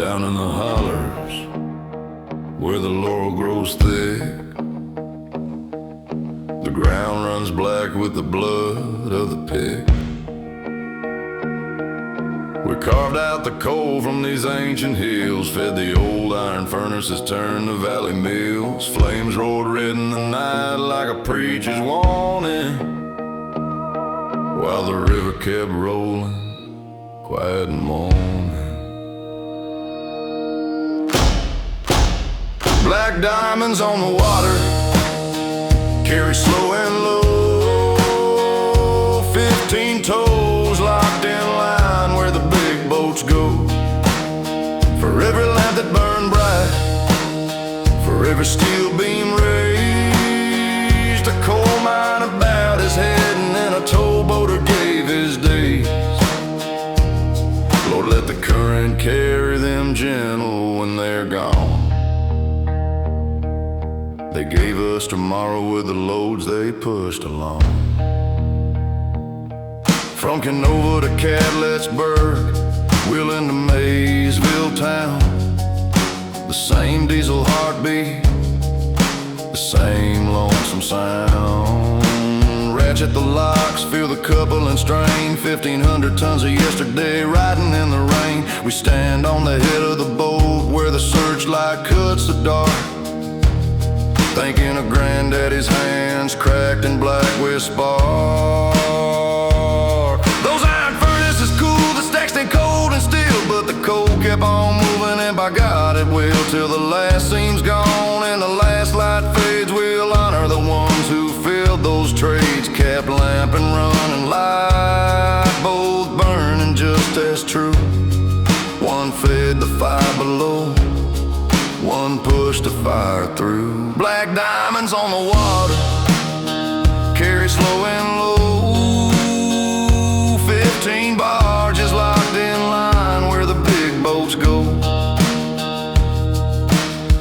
down in the hollers where the laurel grows thick. The ground runs black with the blood of the pig. We carved out the coal from these ancient hills, fed the old iron furnaces, turned the valley mills. Flames roared red in the night like a preacher's warning, while the river kept rolling, quiet and mourning. Black diamonds on the water, carry slow and low. 15 toes locked in line where the big boats go. For every lamp that burned bright, for every steel beam raised, a coal mine about his head, and then a towboater gave his days. Lord, let the current carry them gentle when they're gone. They gave us tomorrow with the loads they pushed along. From Canova to Cadlettsburg, Wheeling to Maysville town, the same diesel heartbeat, the same lonesome sound. Ratchet the locks, feel the couple and strain. 1,500 tons of yesterday riding in the rain. We stand on the head of the boat where the searchlight cuts the dark, thinking of granddaddy's hands cracked and black with spark. Those iron furnaces cool, the stacks stay cold and still, but the coal kept on moving, and by God it will, till the last seam's gone and the last light fades. We'll honor the ones who filled those trades, kept lamp and running light, both burning just as true. One fed the fire below, one pushed the fire through. Black diamonds on the water, carry slow and low. 15 barges locked in line where the big boats go.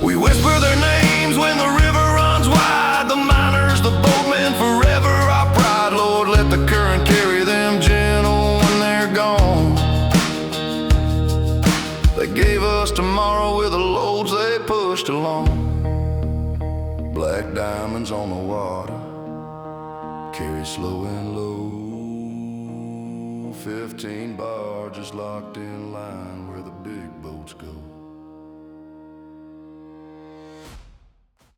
We whisper their names when the river runs wide, the miners, the boatmen, forever our pride. Lord, let the current carry them gentle when they're gone. They gave us tomorrow with the loads they pushed along. Black diamonds on the water, carry slow and low. 15 barges locked in line where the big boats go.